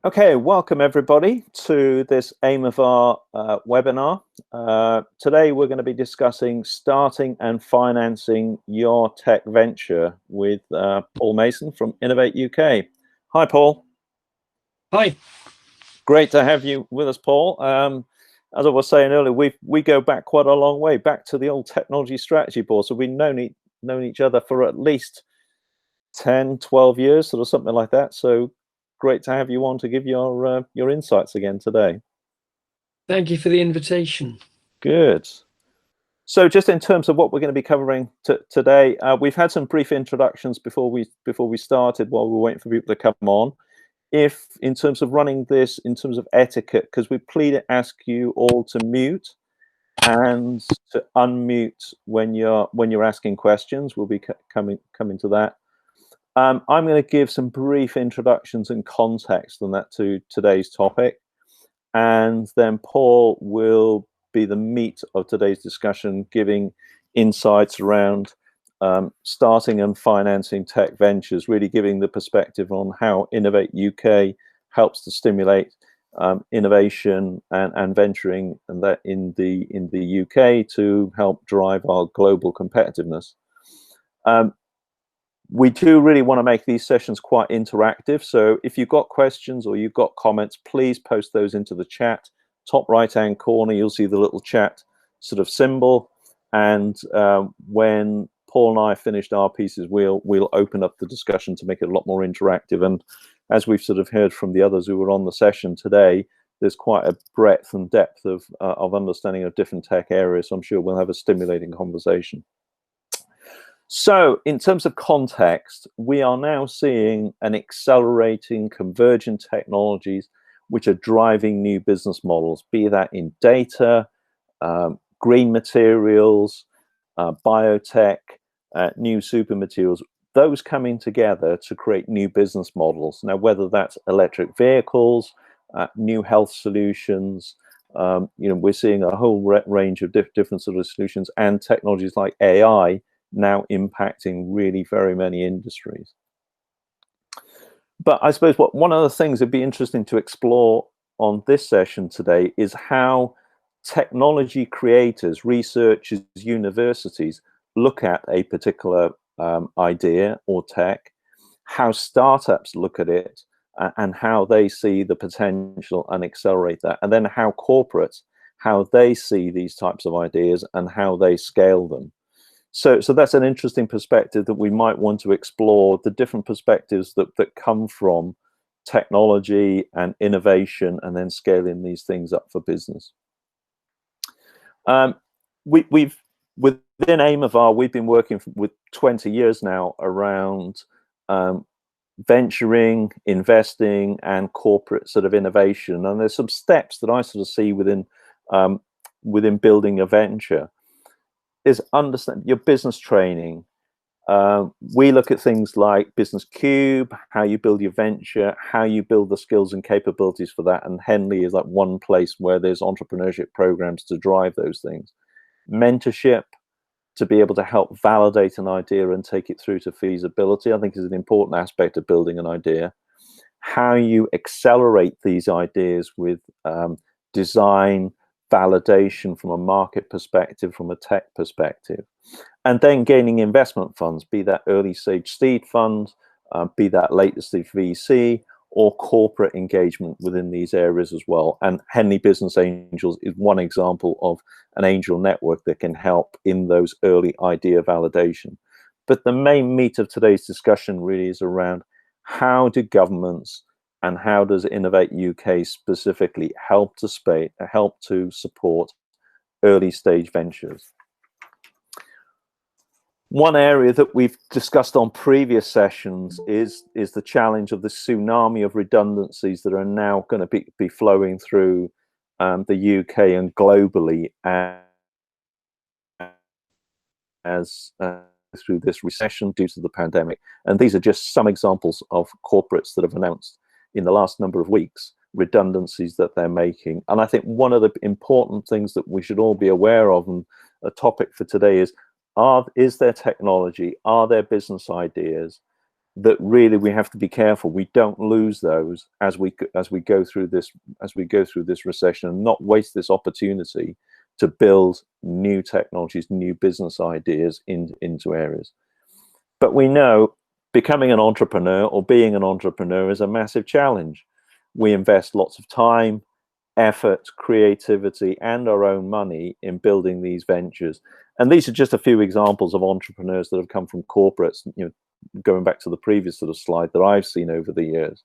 Okay, welcome everybody to this aim of our webinar. Today we're going to be discussing starting and financing your tech venture with Paul Mason from Innovate UK. Hi, Paul. Hi. Great to have you with us, Paul. As I was saying earlier, we go back quite a long way, back to the old technology strategy board. So we've known each other for at least 10, 12 years, sort of something like that. So great to have you on to give your insights again today. Thank you for the invitation. Good. So just in terms of what we're going to be covering today, we've had some brief introductions before we started while we were waiting for people to come on. If in terms of running this, in terms of etiquette, because we please ask you all to mute and to unmute when you're asking questions. We'll be coming to that. I'm going to give some brief introductions and context on that to today's topic, and then Paul will be the meat of today's discussion, giving insights around starting and financing tech ventures, really giving the perspective on how Innovate UK helps to stimulate innovation and venturing, and that in the UK to help drive our global competitiveness. We do really want to make these sessions quite interactive. So if you've got questions or you've got comments, please post those into the chat. Top right-hand corner, you'll see the little chat sort of symbol. And when Paul and I finished our pieces, we'll open up the discussion to make it a lot more interactive. And as we've sort of heard from the others who were on the session today, there's quite a breadth and depth of understanding of different tech areas. So I'm sure we'll have a stimulating conversation. So in terms of context, we are now seeing an accelerating convergent technologies which are driving new business models, be that in data, green materials, biotech, new super materials, those coming together to create new business models. Now, whether that's electric vehicles, new health solutions, we're seeing a whole range of different sort of solutions, and technologies like AI now impacting really very many industries. But I suppose one of the things that'd be interesting to explore on this session today is how technology creators, researchers, universities look at a particular idea or tech, how startups look at it, and how they see the potential and accelerate that, and then how corporates, how they see these types of ideas and how they scale them. So that's an interesting perspective that we might want to explore, the different perspectives that come from technology and innovation, and then scaling these things up for business. We've within Aim of R, we've been working with 20 years now around venturing, investing, and corporate sort of innovation. And there's some steps that I sort of see within building a venture. Is understand your business training. We look at things like Business Cube, how you build your venture, how you build the skills and capabilities for that. And Henley is like one place where there's entrepreneurship programs to drive those things. Mentorship, to be able to help validate an idea and take it through to feasibility, I think is an important aspect of building an idea. How you accelerate these ideas with design, validation from a market perspective, from a tech perspective, and then gaining investment funds, be that early stage seed funds, be that later stage VC, or corporate engagement within these areas as well. And Henley Business Angels is one example of an angel network that can help in those early idea validation. But the main meat of today's discussion really is around how do governments and how does Innovate UK specifically help to support early stage ventures? One area that we've discussed on previous sessions is the challenge of the tsunami of redundancies that are now going to be flowing through the UK and globally as through this recession due to the pandemic. And these are just some examples of corporates that have announced in the last number of weeks redundancies that they're making. And I think one of the important things that we should all be aware of, and a topic for today, is there technology, are there business ideas that really we have to be careful we don't lose those as we go through this recession, and not waste this opportunity to build new technologies, new business ideas into areas. But we know becoming an entrepreneur or being an entrepreneur is a massive challenge. We invest lots of time, effort, creativity, and our own money in building these ventures. And these are just a few examples of entrepreneurs that have come from corporates, going back to the previous sort of slide that I've seen over the years.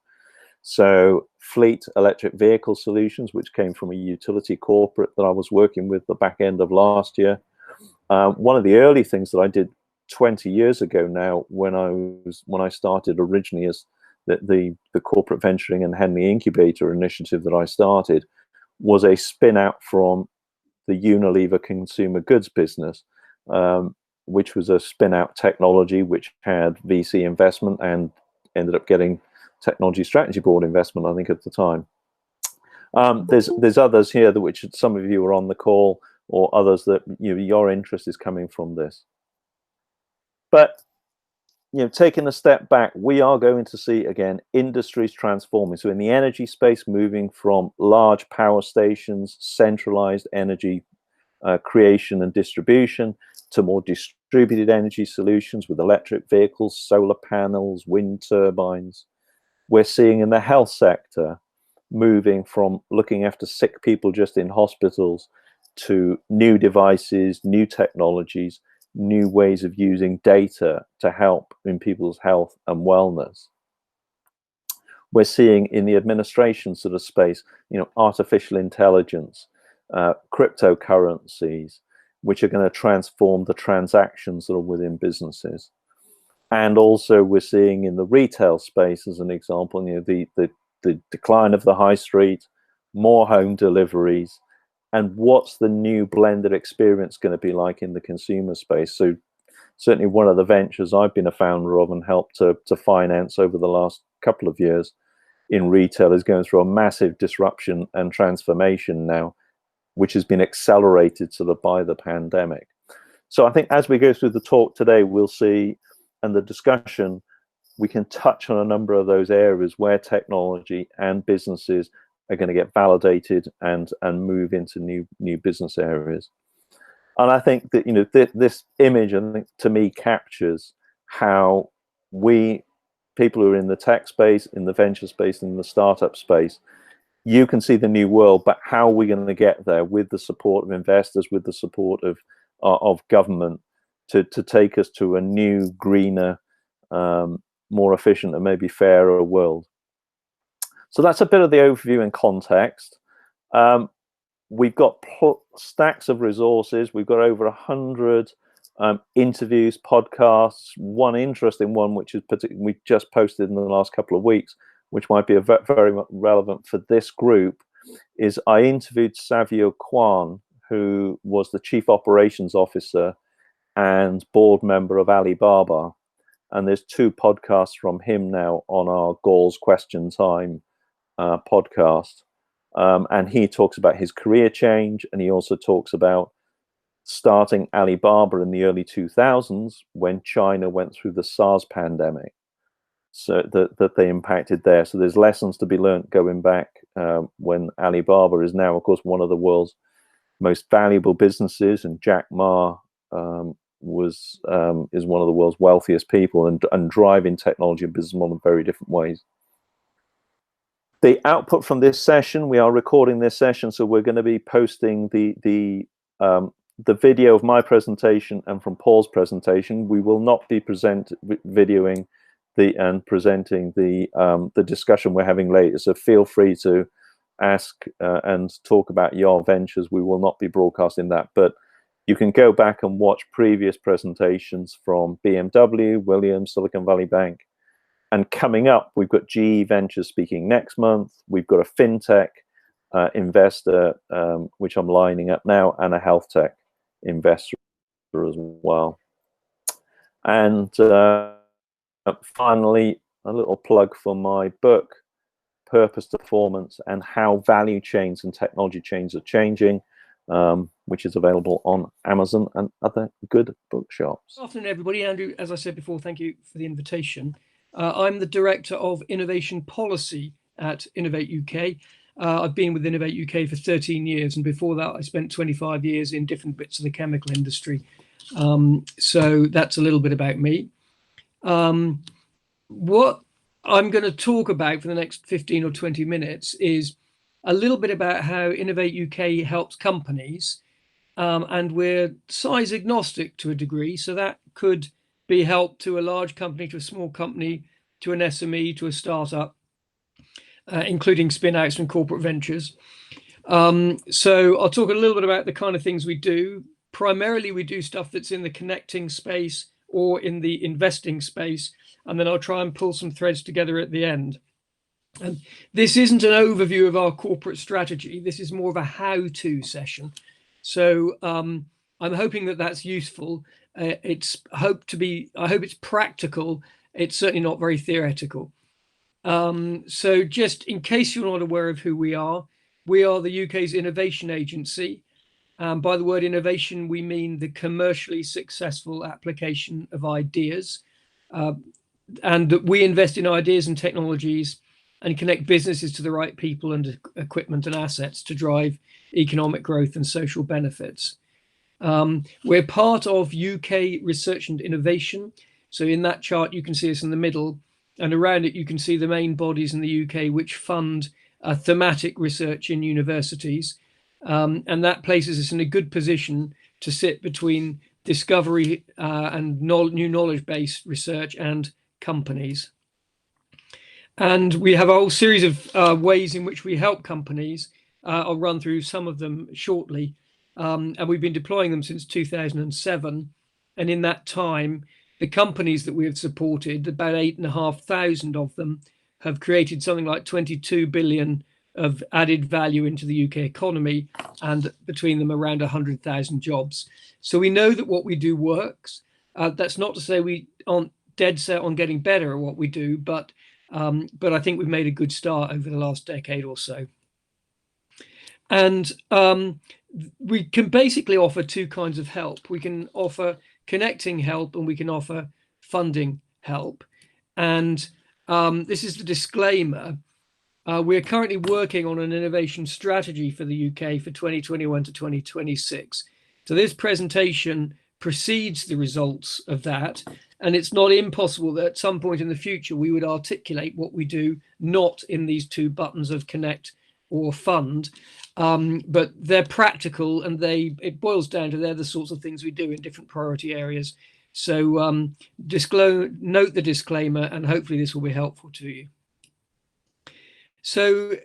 So Fleet Electric Vehicle Solutions, which came from a utility corporate that I was working with the back end of last year. One of the early things that I did 20 years ago now, when I started originally as the corporate venturing and Henley Incubator initiative that I started, was a spin out from the Unilever consumer goods business, which was a spin out technology which had VC investment and ended up getting Technology Strategy Board investment, I think, at the time. There's others here that which some of you are on the call, or others that your interest is coming from this. But taking a step back, we are going to see again industries transforming. So in the energy space, moving from large power stations, centralized energy creation and distribution, to more distributed energy solutions with electric vehicles, solar panels, wind turbines. We're seeing in the health sector moving from looking after sick people just in hospitals to new devices, new technologies, new ways of using data to help in people's health and wellness. We're seeing in the administration sort of space, artificial intelligence, cryptocurrencies, which are going to transform the transactions that are within businesses. And also we're seeing in the retail space, as an example, the decline of the high street, more home deliveries, and what's the new blended experience going to be like in the consumer space. So certainly one of the ventures I've been a founder of and helped to finance over the last couple of years in retail is going through a massive disruption and transformation now, which has been accelerated sort of by the pandemic. So I think as we go through the talk today, we'll see, and the discussion, we can touch on a number of those areas where technology and businesses are going to get validated and move into new business areas. And I think that this image, I think, to me, captures how we, people who are in the tech space, in the venture space, in the startup space, you can see the new world, but how are we going to get there with the support of investors, with the support of government to take us to a new, greener, more efficient and maybe fairer world. So that's a bit of the overview and context. We've got stacks of resources. We've got over 100 interviews, podcasts. One interesting one, which is we just posted in the last couple of weeks, which might be very relevant for this group, is I interviewed Savio Kwan, who was the Chief Operations Officer and board member of Alibaba. And there's 2 podcasts from him now on our Gall's Question Time podcast. And he talks about his career change, and he also talks about starting Alibaba in the early 2000s when China went through the SARS pandemic, so that they impacted there. So there's lessons to be learned going back when Alibaba is now, of course, one of the world's most valuable businesses, and Jack Ma is one of the world's wealthiest people and driving technology and business model in very different ways. The output from this session, we are recording this session, so we're going to be posting the video of my presentation and from Paul's presentation. We will not be videoing and presenting the discussion we're having later. So feel free to ask and talk about your ventures. We will not be broadcasting that, but you can go back and watch previous presentations from BMW, Williams, Silicon Valley Bank. And coming up, we've got GE Ventures speaking next month. We've got a fintech investor, which I'm lining up now, and a health tech investor as well. And finally, a little plug for my book, Purpose to Performance, and How Value Chains and Technology Chains are Changing, which is available on Amazon and other good bookshops. Good afternoon, everybody. Andrew, as I said before, thank you for the invitation. I'm the Director of Innovation Policy at Innovate UK. I've been with Innovate UK for 13 years, and before that I spent 25 years in different bits of the chemical industry. So that's a little bit about me. What I'm going to talk about for the next 15 or 20 minutes is a little bit about how Innovate UK helps companies, and we're size agnostic to a degree. So that could be help to a large company, to a small company, to an SME, to a startup, including spin outs and corporate ventures. So I'll talk a little bit about the kind of things we do. Primarily, we do stuff that's in the connecting space or in the investing space, and then I'll try and pull some threads together at the end. And this isn't an overview of our corporate strategy. This is more of a how-to session. So I'm hoping that that's useful. I hope it's practical. It's certainly not very theoretical. So just in case you're not aware of who we are the UK's innovation agency. By the word innovation, we mean the commercially successful application of ideas. And we invest in ideas and technologies and connect businesses to the right people and equipment and assets to drive economic growth and social benefits. We're part of UK Research and Innovation. So in that chart, you can see us in the middle, and around it, you can see the main bodies in the UK which fund thematic research in universities. And that places us in a good position to sit between discovery and new knowledge-based research and companies. And we have a whole series of ways in which we help companies. I'll run through some of them shortly. And we've been deploying them since 2007. And in that time, the companies that we have supported, about 8,500 of them, have created something like 22 billion of added value into the UK economy, and between them around 100,000 jobs. So we know that what we do works. That's not to say we aren't dead set on getting better at what we do, but I think we've made a good start over the last decade or so. And we can basically offer two kinds of help. We can offer connecting help and we can offer funding help. And this is the disclaimer. We're currently working on an innovation strategy for the UK for 2021 to 2026. So this presentation precedes the results of that. And it's not impossible that at some point in the future, we would articulate what we do, not in these two buttons of connect or fund, but they're practical, and it boils down to they're the sorts of things we do in different priority areas. So note the disclaimer, and hopefully this will be helpful to you. So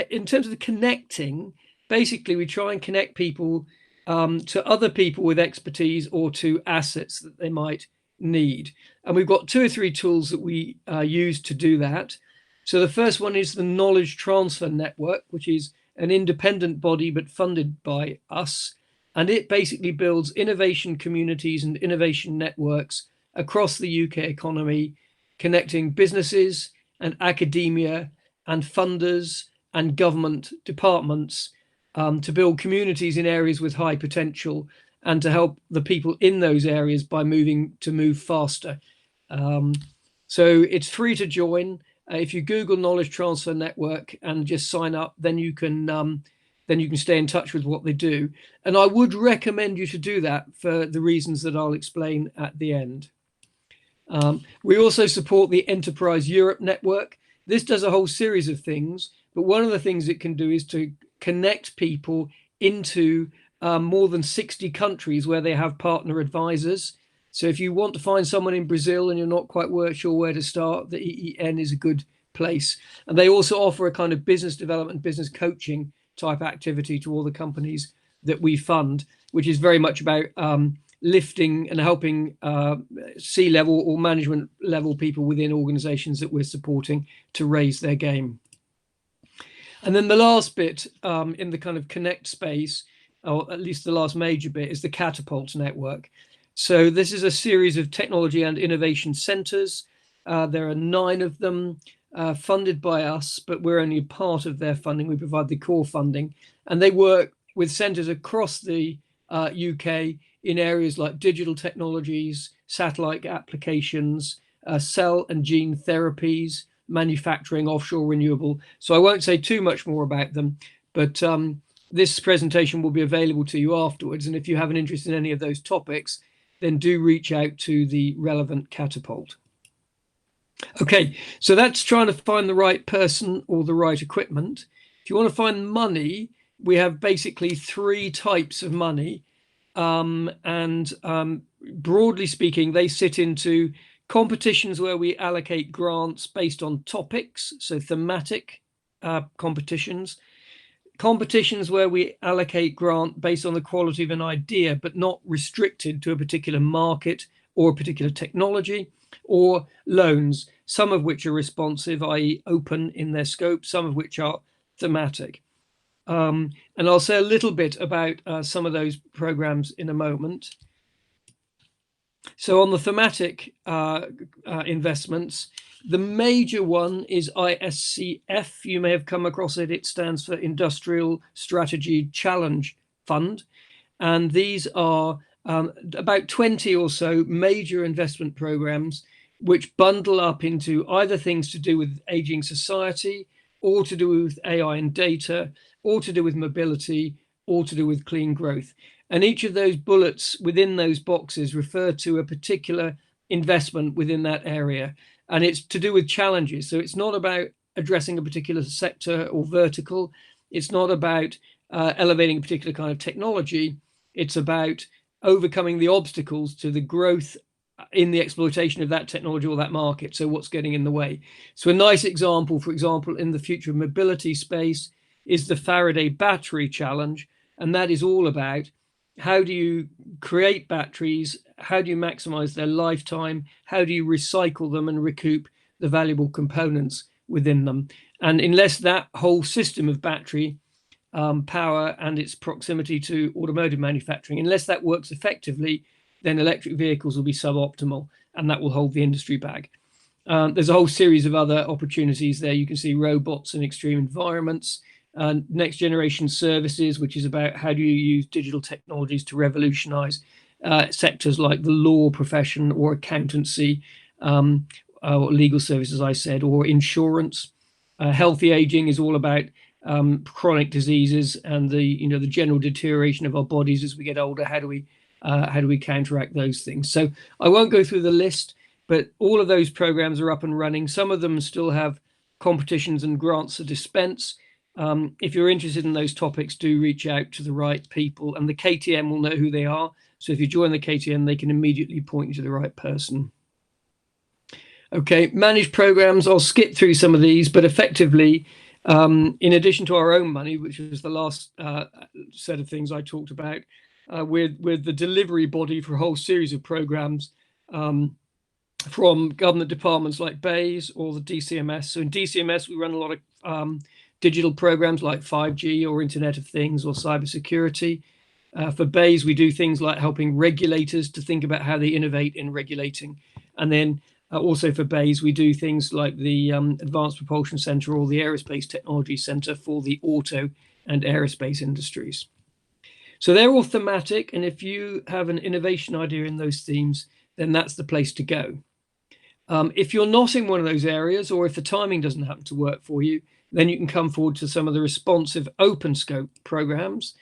in terms of the connecting, basically we try and connect people to other people with expertise or to assets that they might need. And we've got two or three tools that we use to do that. So the first one is the Knowledge Transfer Network, which is an independent body but funded by us. And it basically builds innovation communities and innovation networks across the UK economy, connecting businesses and academia and funders and government departments to build communities in areas with high potential and to help the people in those areas by move faster. So it's free to join. If you Google Knowledge Transfer Network and just sign up, then you can stay in touch with what they do. And I would recommend you to do that for the reasons that I'll explain at the end. We also support the Enterprise Europe Network. This does a whole series of things, but one of the things it can do is to connect people into more than 60 countries where they have partner advisors. So if you want to find someone in Brazil and you're not quite sure where to start, the EEN is a good place. And they also offer a kind of business development, business coaching type activity to all the companies that we fund, which is very much about lifting and helping C-level or management level people within organizations that we're supporting to raise their game. And then the last bit in the kind of connect space, or at least the last major bit, is the Catapult Network. So this is a series of technology and innovation centers. There are 9 of them funded by us, but we're only a part of their funding. We provide the core funding, and they work with centers across the UK in areas like digital technologies, satellite applications, cell and gene therapies, manufacturing, offshore renewable. So I won't say too much more about them, but this presentation will be available to you afterwards. And if you have an interest in any of those topics, then do reach out to the relevant catapult. Okay, so that's trying to find the right person or the right equipment. If you want to find money, we have basically 3 types of money. Broadly speaking, they sit into competitions where we allocate grants based on topics, so thematic competitions. Competitions where we allocate grant based on the quality of an idea, but not restricted to a particular market or a particular technology, or loans, some of which are responsive, i.e. open in their scope, some of which are thematic. And I'll say a little bit about some of those programs in a moment. So on the thematic investments, the major one is ISCF. You may have come across it. It stands for Industrial Strategy Challenge Fund. And these are about 20 or so major investment programs which bundle up into either things to do with aging society, or to do with AI and data, or to do with mobility, or to do with clean growth. And each of those bullets within those boxes refer to a particular investment within that area. And it's to do with challenges. So it's not about addressing a particular sector or vertical. It's not about elevating a particular kind of technology. It's about overcoming the obstacles to the growth in the exploitation of that technology or that market. So what's getting in the way? So a nice example, for example, in the future of mobility space is the Faraday Battery Challenge. And that is all about how do you create batteries? How do you maximize their lifetime? How do you recycle them and recoup the valuable components within them? And unless that whole system of battery power and its proximity to automotive manufacturing, unless that works effectively, then electric vehicles will be suboptimal, and that will hold the industry back. There's a whole series of other opportunities there. You can see robots in extreme environments, next generation services, which is about how do you use digital technologies to revolutionize sectors like the law profession or accountancy, or legal services, I said, or insurance. Healthy aging is all about chronic diseases and the general deterioration of our bodies as we get older. How do we counteract those things? So I won't go through the list, but all of those programs are up and running. Some of them still have competitions and grants to dispense. If you're interested in those topics, do reach out to the right people, and the KTM will know who they are. So if you join the KTM, they can immediately point you to the right person. Okay, managed programs. I'll skip through some of these, but effectively, in addition to our own money, which was the last set of things I talked about, we're the delivery body for a whole series of programs from government departments like BEIS or the DCMS. So in DCMS, we run a lot of digital programs like 5G or Internet of Things or cybersecurity. For BEIS, we do things like helping regulators to think about how they innovate in regulating. And then also for BEIS, we do things like the Advanced Propulsion Center or the Aerospace Technology Center for the auto and aerospace industries. So they're all thematic. And if you have an innovation idea in those themes, then that's the place to go. If you're not in one of those areas, or if the timing doesn't happen to work for you, then you can come forward to some of the responsive open scope programs.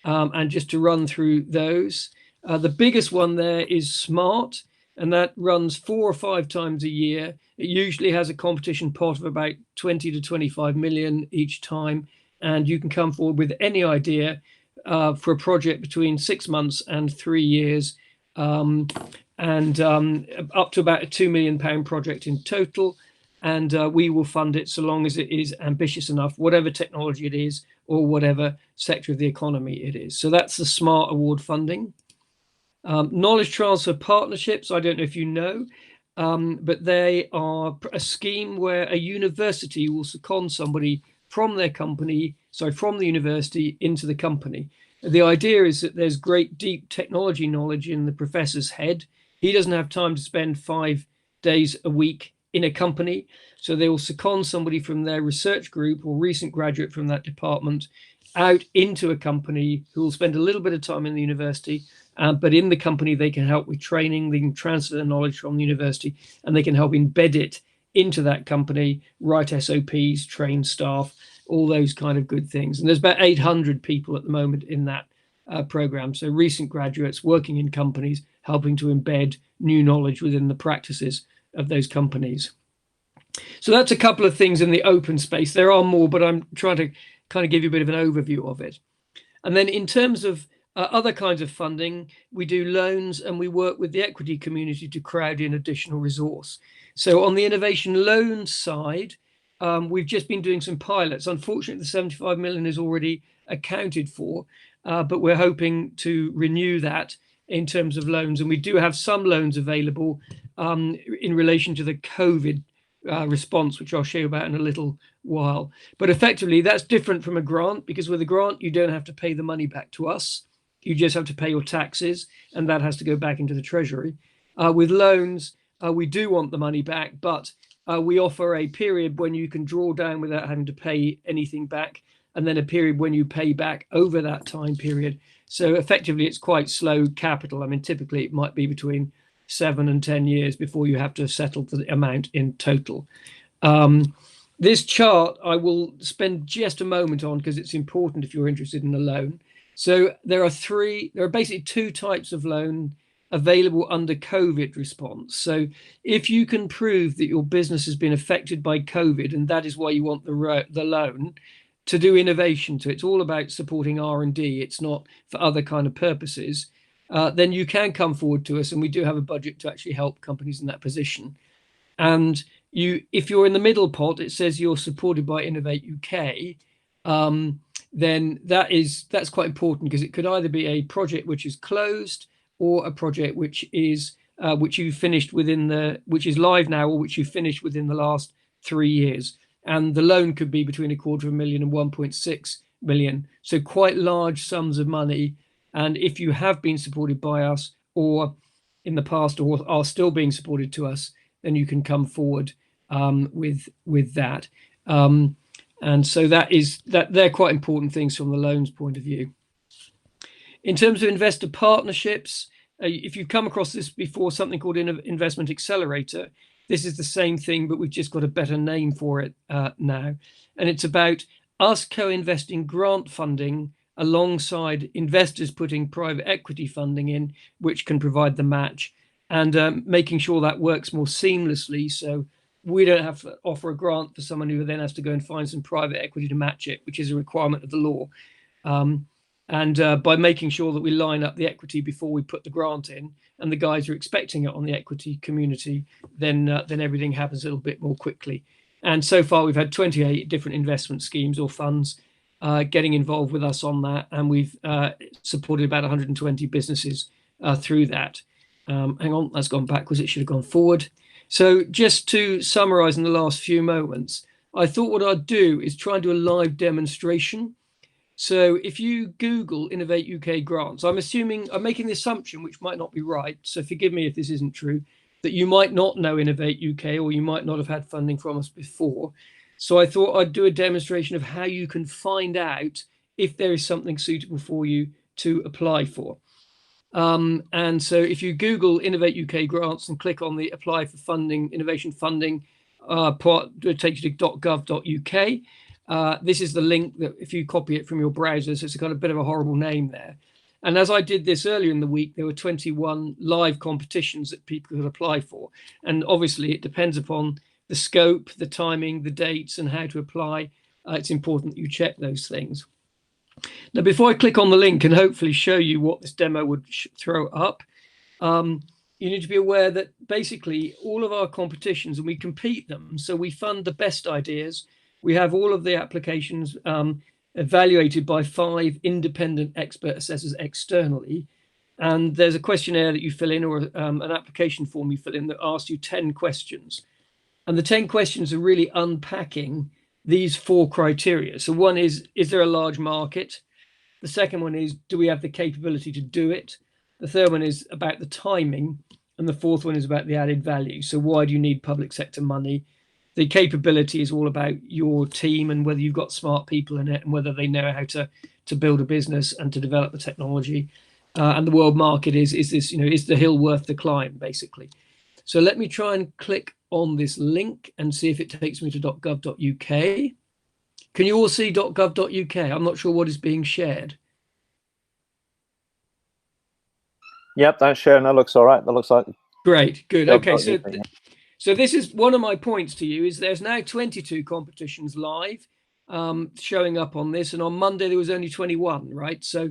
And just to run through those, the biggest one there is SMART, and that runs 4 or 5 times a year. It usually has a competition pot of about 20 to 25 million each time. And you can come forward with any idea for a project between 6 months and 3 years, and up to about a £2 million project in total. And we will fund it so long as it is ambitious enough, whatever technology it is or whatever sector of the economy it is. So that's the SMART award funding. Knowledge transfer partnerships, I don't know if you know, but they are a scheme where a university will second somebody from their company, from the university into the company. The idea is that there's great deep technology knowledge in the professor's head. He doesn't have time to spend 5 days a week in a company. So they will second somebody from their research group or recent graduate from that department out into a company who will spend a little bit of time in the university But in the company, they can help with training, they can transfer the knowledge from the university, and they can help embed it into that company, write SOPs, train staff, all those kind of good things. And there's about 800 people at the moment in that program. So recent graduates working in companies, helping to embed new knowledge within the practices of those companies. So that's a couple of things in the open space. There are more, but I'm trying to kind of give you a bit of an overview of it. And then in terms of other kinds of funding, we do loans and we work with the equity community to crowd in additional resource. So on the innovation loan side, we've just been doing some pilots. Unfortunately, the 75 million is already accounted for, but we're hoping to renew that in terms of loans. And we do have some loans available in relation to the COVID response, which I'll show you about in a little while. But effectively, that's different from a grant, because with a grant, you don't have to pay the money back to us. You just have to pay your taxes, and that has to go back into the treasury. With loans, we do want the money back, but we offer a period when you can draw down without having to pay anything back, and then a period when you pay back over that time period. So effectively, it's quite slow capital. I mean, typically it might be between 7 and 10 years before you have to settle the amount in total. This chart I will spend just a moment on because it's important if you're interested in a loan. So there are basically two types of loan available under COVID response. So if you can prove that your business has been affected by COVID, and that is why you want the loan to do innovation, so it's all about supporting R&D, it's not for other kind of purposes, then you can come forward to us, and we do have a budget to actually help companies in that position. And if you're in the middle pot, it says you're supported by Innovate UK, then that's quite important, because it could either be a project which is closed or a project which is which you finished which is live now, or which you finished within the last 3 years. And the loan could be between $250,000 and 1.6 million. So quite large sums of money. And if you have been supported by us, or in the past, or are still being supported to us, then you can come forward with that. And so they're quite important things from the loans point of view. In terms of investor partnerships, if you've come across this before, something called Investment Accelerator, this is the same thing, but we've just got a better name for it now. And it's about us co-investing grant funding alongside investors putting private equity funding in, which can provide the match, and making sure that works more seamlessly. So we don't have to offer a grant for someone who then has to go and find some private equity to match it, which is a requirement of the law. And by making sure that we line up the equity before we put the grant in, and the guys are expecting it on the equity community, then everything happens a little bit more quickly. And so far, we've had 28 different investment schemes or funds getting involved with us on that, and we've supported about 120 businesses through that. Hang on, that's gone backwards. It should have gone forward. So just to summarize in the last few moments, I thought what I'd do is try and do a live demonstration. So if you Google Innovate UK grants, I'm making the assumption, which might not be right, so forgive me if this isn't true, that you might not know Innovate UK, or you might not have had funding from us before. So I thought I'd do a demonstration of how you can find out if there is something suitable for you to apply for. And so if you Google Innovate UK grants and click on the apply for funding, innovation funding part, it takes you to .gov.uk. This is the link that if you copy it from your browser, so it's got a bit of a horrible name there. And as I did this earlier in the week, there were 21 live competitions that people could apply for. And obviously it depends upon the scope, the timing, the dates, and how to apply. It's important that you check those things. Now, before I click on the link and hopefully show you what this demo would throw up, you need to be aware that basically all of our competitions, and we compete them, so we fund the best ideas. We have all of the applications evaluated by 5 independent expert assessors externally. And there's a questionnaire that you fill in, or an application form you fill in, that asks you 10 questions. And the 10 questions are really unpacking these 4 criteria. So one is there a large market? The second one is, do we have the capability to do it? The third one is about the timing. And the fourth one is about the added value. So why do you need public sector money? The capability is all about your team and whether you've got smart people in it and whether they know how to build a business and to develop the technology. and the world market is this, is the hill worth the climb, basically. So let me try and click on this link and see if it takes me to .gov.uk. Can you all see .gov.uk? I'm not sure what is being shared. Yep, that's sharing. That looks all right. That looks like great. Good. Okay, so yeah. this is one of my points to you. Is there's now 22 competitions live, showing up on this, and on Monday there was only 21. Right. So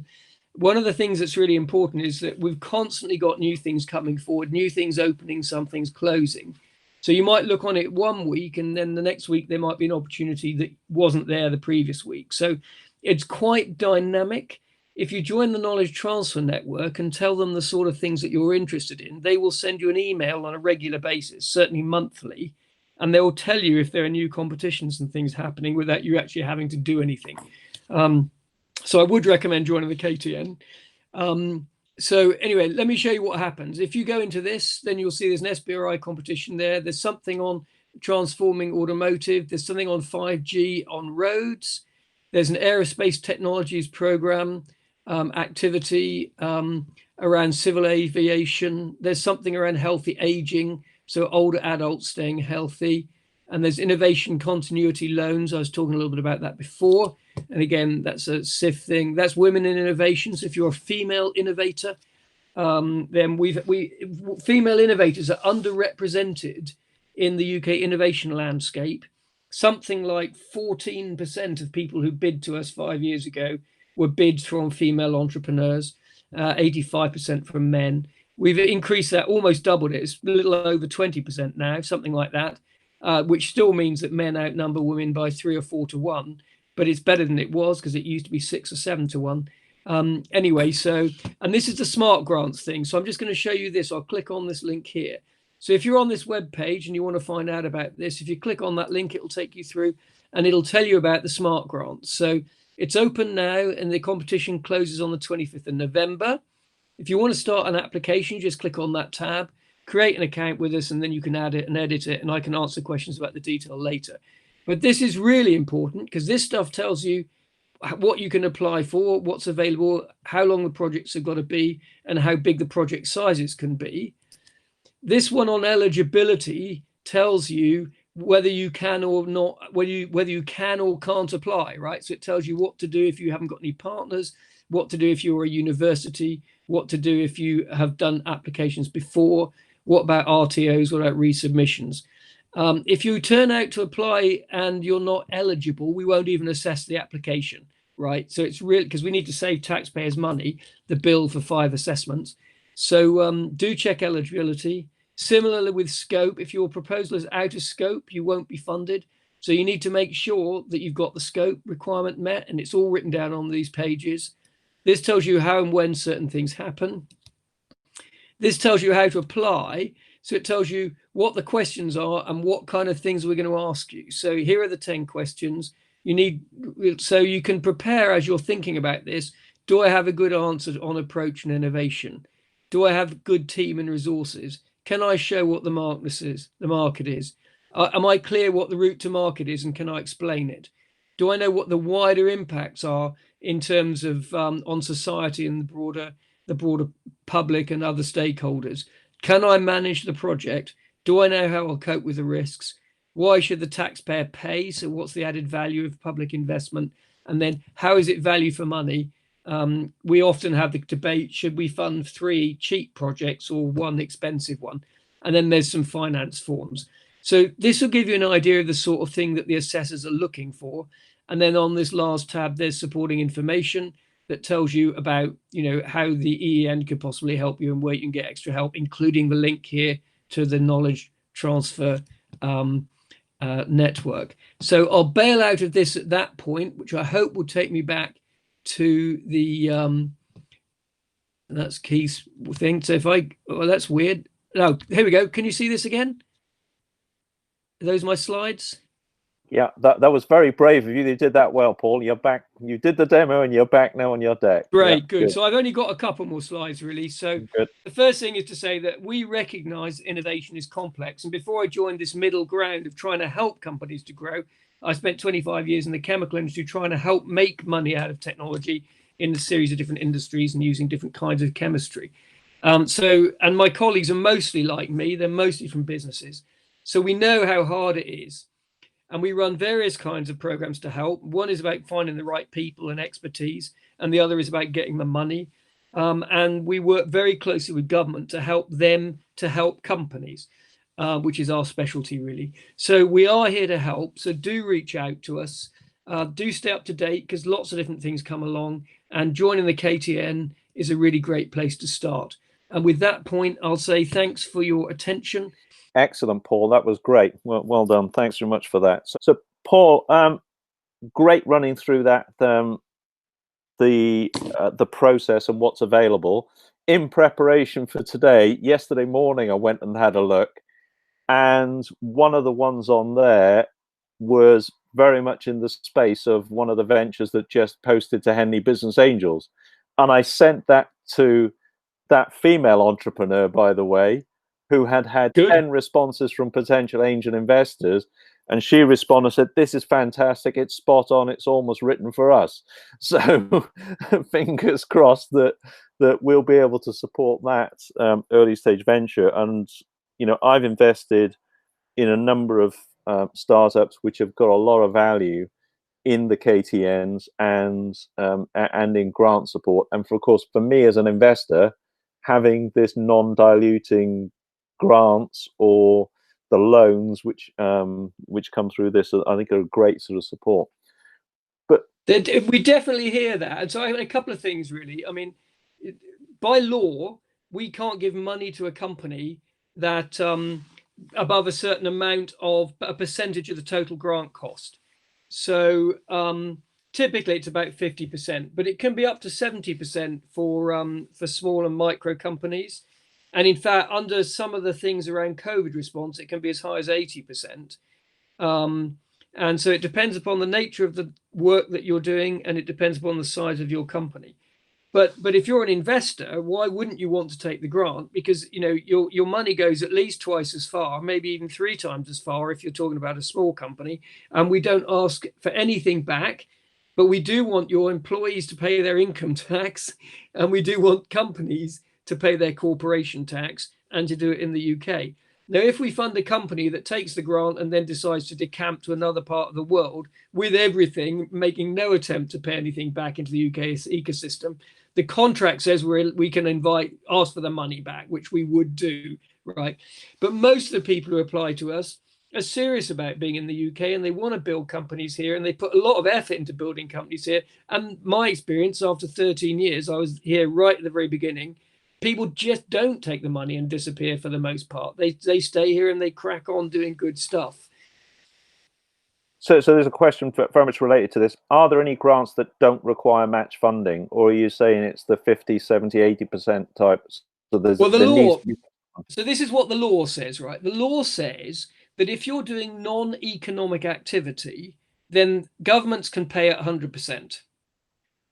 one of the things that's really important is that we've constantly got new things coming forward, new things opening, some things closing. So you might look on it one week, and then the next week there might be an opportunity that wasn't there the previous week. So it's quite dynamic. If you join the Knowledge Transfer Network and tell them the sort of things that you're interested in, they will send you an email on a regular basis, certainly monthly, and they will tell you if there are new competitions and things happening without you actually having to do anything. So I would recommend joining the KTN. So anyway, let me show you what happens. If you go into this, then you'll see there's an SBRI competition there. There's something on transforming automotive. There's something on 5G on roads. There's an aerospace technologies program activity around civil aviation. There's something around healthy aging, so older adults staying healthy. And there's innovation continuity loans. I was talking a little bit about that before. And again, that's a CIF thing. That's women in innovation. So if you're a female innovator, then female innovators are underrepresented in the UK innovation landscape. Something like 14% of people who bid to us 5 years ago were bids from female entrepreneurs, 85% from men. We've increased that, almost doubled it. It's a little over 20% now, something like that, which still means that men outnumber women by 3 or 4 to 1. But it's better than it was, because it used to be 6 or 7 to 1. Anyway, so, and this is the smart grants thing. So I'm just going to show you this. I'll click on this link here. So if you're on this web page and you want to find out about this, if you click on that link, it will take you through and it'll tell you about the smart grants. So it's open now and the competition closes on the 25th of November. If you want to start an application, just click on that tab, create an account with us, and then you can add it and edit it. And I can answer questions about the detail later. But this is really important because this stuff tells you what you can apply for, what's available, how long the projects have got to be, and how big the project sizes can be. This one on eligibility tells you whether you can or not, whether you can or can't apply, right? So it tells you what to do if you haven't got any partners, what to do if you're a university, what to do if you have done applications before, what about RTOs, what about resubmissions. If you turn out to apply and you're not eligible, we won't even assess the application, right? So it's really, because we need to save taxpayers money, the bill for 5 assessments. So do check eligibility. Similarly with scope, if your proposal is out of scope, you won't be funded. So you need to make sure that you've got the scope requirement met, and it's all written down on these pages. This tells you how and when certain things happen. This tells you how to apply. So it tells you what the questions are and what kind of things we're going to ask you. So here are the 10 questions you need. So you can prepare as you're thinking about this. Do I have a good answer on approach and innovation? Do I have a good team and resources? Can I show what the market is? Am I clear what the route to market is, and can I explain it? Do I know what the wider impacts are in terms of on society and the broader public and other stakeholders? Can I manage the project? Do I know how I'll cope with the risks? Why should the taxpayer pay? So what's the added value of public investment? And then how is it value for money? We often have the debate, should we fund 3 cheap projects or 1 expensive one? And then there's some finance forms. So this will give you an idea of the sort of thing that the assessors are looking for. And then on this last tab, there's supporting information that tells you about, how the EEN could possibly help you and where you can get extra help, including the link here to the knowledge transfer network. So I'll bail out of this at that point, which I hope will take me back to the that's Keith's thing. So if that's weird. No, here we go. Can you see this again? Are those my slides? Yeah, that was very brave of you. You did that well, Paul. You're back. You did the demo and you're back now on your deck. Great, yeah, good. So I've only got a couple more slides, really. So good. The first thing is to say that we recognize innovation is complex. And before I joined this middle ground of trying to help companies to grow, I spent 25 years in the chemical industry trying to help make money out of technology. in a series of different industries and using different kinds of chemistry. And my colleagues are mostly like me, they're mostly from businesses. So we know how hard it is. And we run various kinds of programs to help. One is about finding the right people and expertise, and the other is about getting the money. And we work very closely with government to help them to help companies, which is our specialty, really. So we are here to help. So do reach out to us. Do stay up to date, because lots of different things come along. And joining the KTN is a really great place to start. And with that point, I'll say thanks for your attention. Excellent, Paul. That was great. Well done. Thanks very much for that. So Paul, great running through that, the process and what's available. In preparation for today, yesterday morning, I went and had a look, and one of the ones on there was very much in the space of one of the ventures that just posted to Henley Business Angels. And I sent that to that female entrepreneur, by the way, who had 10 responses from potential angel investors. And she responded and said, "This is fantastic. It's spot on. It's almost written for us." So fingers crossed that we'll be able to support that early stage venture. And, I've invested in a number of startups which have got a lot of value in the KTNs and in grant support. And of course, for me as an investor, having this non-diluting grants or the loans which come through this, I think, are a great sort of support. But we definitely hear that. And so I have a couple of things, really. I mean, by law, we can't give money to a company that above a certain amount of a percentage of the total grant cost. So typically it's about 50%, but it can be up to 70% for small and micro companies. And in fact, under some of the things around COVID response, it can be as high as 80%. And so it depends upon the nature of the work that you're doing, and it depends upon the size of your company. But if you're an investor, why wouldn't you want to take the grant? Because your money goes at least twice as far, maybe even 3 times as far if you're talking about a small company. And we don't ask for anything back, but we do want your employees to pay their income tax, and we do want companies to pay their corporation tax, and to do it in the UK. Now, if we fund a company that takes the grant and then decides to decamp to another part of the world with everything, making no attempt to pay anything back into the UK ecosystem, the contract says we can ask for the money back, which we would do, right? But most of the people who apply to us are serious about being in the UK, and they want to build companies here, and they put a lot of effort into building companies here. And my experience after 13 years, I was here right at the very beginning, people just don't take the money and disappear for the most part. They stay here and they crack on doing good stuff. So there's a question very much related to this. Are there any grants that don't require match funding, or are you saying it's the 50, 70, 80% types? So there's the law. So this is what the law says, right? The law says that if you're doing non-economic activity, then governments can pay at 100%.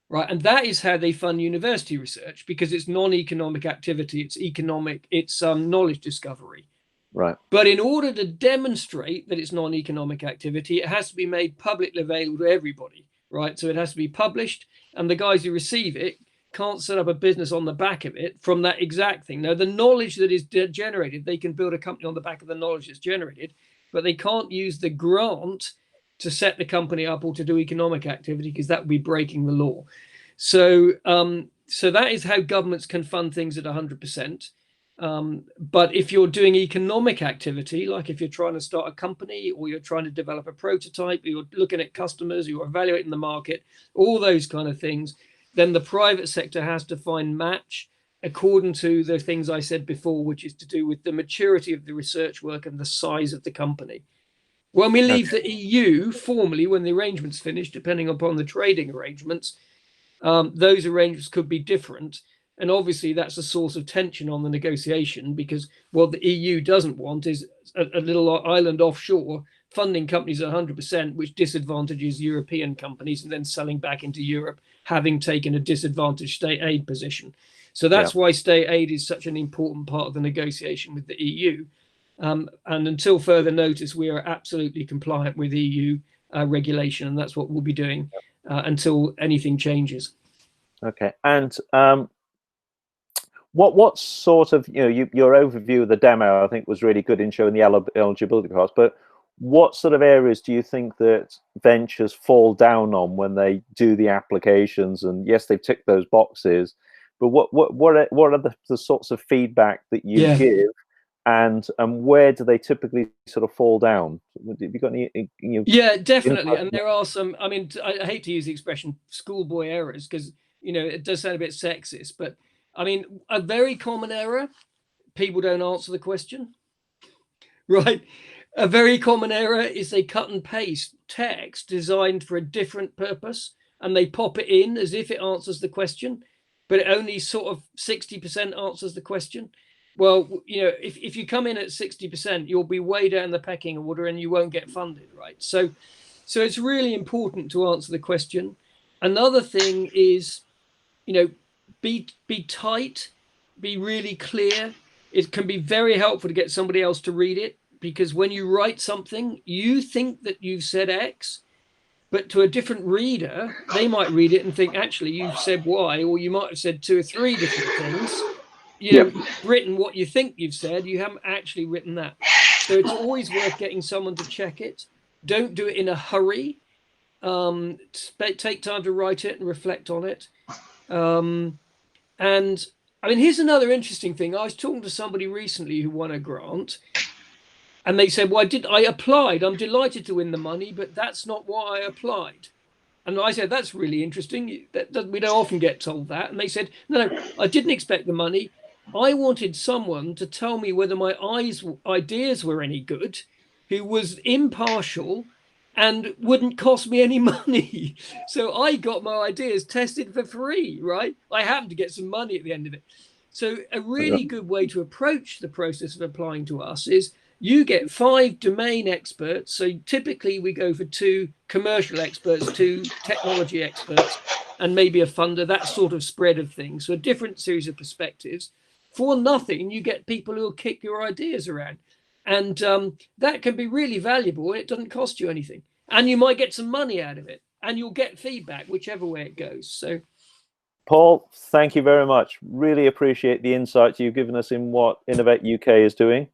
Right. And that is how they fund university research, because it's non-economic activity, it's economic, it's knowledge discovery. Right. But in order to demonstrate that it's non-economic activity, it has to be made publicly available to everybody. Right. So it has to be published, and the guys who receive it can't set up a business on the back of it from that exact thing. Now, the knowledge that is generated, they can build a company on the back of the knowledge that's generated, but they can't use the grant to set the company up or to do economic activity, because that would be breaking the law. So that is how governments can fund things at 100%. But if you're doing economic activity, like if you're trying to start a company, or you're trying to develop a prototype, or you're looking at customers, or you're evaluating the market, all those kind of things, then the private sector has to find match according to the things I said before, which is to do with the maturity of the research work and the size of the company. When we leave the EU formally, when the arrangement's finished, depending upon the trading arrangements, those arrangements could be different. And obviously that's a source of tension on the negotiation, because what the EU doesn't want is a little island offshore funding companies at 100%, which disadvantages European companies and then selling back into Europe, having taken a disadvantaged state aid position. So that's why state aid is such an important part of the negotiation with the EU. And until further notice, we are absolutely compliant with EU regulation, and that's what we'll be doing until anything changes. Okay. And what sort of, your overview of the demo, I think, was really good in showing the eligibility parts, but what sort of areas do you think that ventures fall down on when they do the applications? And yes, they've ticked those boxes, but what are the sorts of feedback that you give, and where do they typically sort of fall down? Have you got any? Yeah, definitely. And there are some. I mean, I hate to use the expression schoolboy errors because it does sound a bit sexist, but I mean, a very common error: people don't answer the question. Right. A very common error is they cut and paste text designed for a different purpose and they pop it in as if it answers the question, but it only sort of 60% answers the question. Well, if you come in at 60%, you'll be way down the pecking order and you won't get funded, right? So it's really important to answer the question. Another thing is, be tight, be really clear. It can be very helpful to get somebody else to read it, because when you write something, you think that you've said X, but to a different reader, they might read it and think, actually, you've said Y, or you might have said 2 or 3 different things. You've written what you think you've said, you haven't actually written that. So it's always worth getting someone to check it. Don't do it in a hurry. Take time to write it and reflect on it. And I mean, here's another interesting thing. I was talking to somebody recently who won a grant, and they said, well, I applied. I'm delighted to win the money, but that's not why I applied. And I said, that's really interesting. We don't often get told that. And they said, no, I didn't expect the money. I wanted someone to tell me whether my ideas were any good, who was impartial and wouldn't cost me any money. So I got my ideas tested for free, right? I happened to get some money at the end of it. So a really good way to approach the process of applying to us is you get 5 domain experts. So typically we go for 2 commercial experts, 2 technology experts, and maybe a funder, that sort of spread of things. So a different series of perspectives. For nothing, you get people who will kick your ideas around. And that can be really valuable, and it doesn't cost you anything. And you might get some money out of it, and you'll get feedback, whichever way it goes. So, Paul, thank you very much. Really appreciate the insights you've given us in what Innovate UK is doing.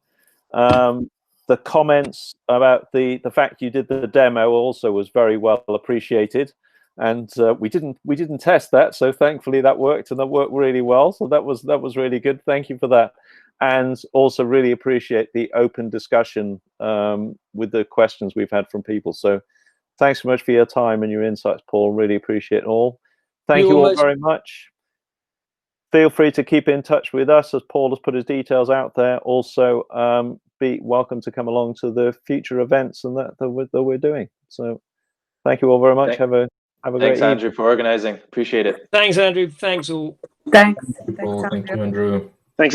The comments about the fact you did the demo also was very well appreciated, and we didn't test that, so thankfully that worked, and that worked really well. So that was really good. Thank you for that, and also really appreciate the open discussion with the questions we've had from people. So thanks so much for your time and your insights, Paul. Really appreciate it all. Thank you all very much. Feel free to keep in touch with us, as Paul has put his details out there. Also, be welcome to come along to the future events and that we're doing. So thank you all very much. Have a great evening. Thanks, Andrew, for organizing. Appreciate it. Thanks, Andrew. Thanks all. Thanks. Thank you, Andrew. Thanks.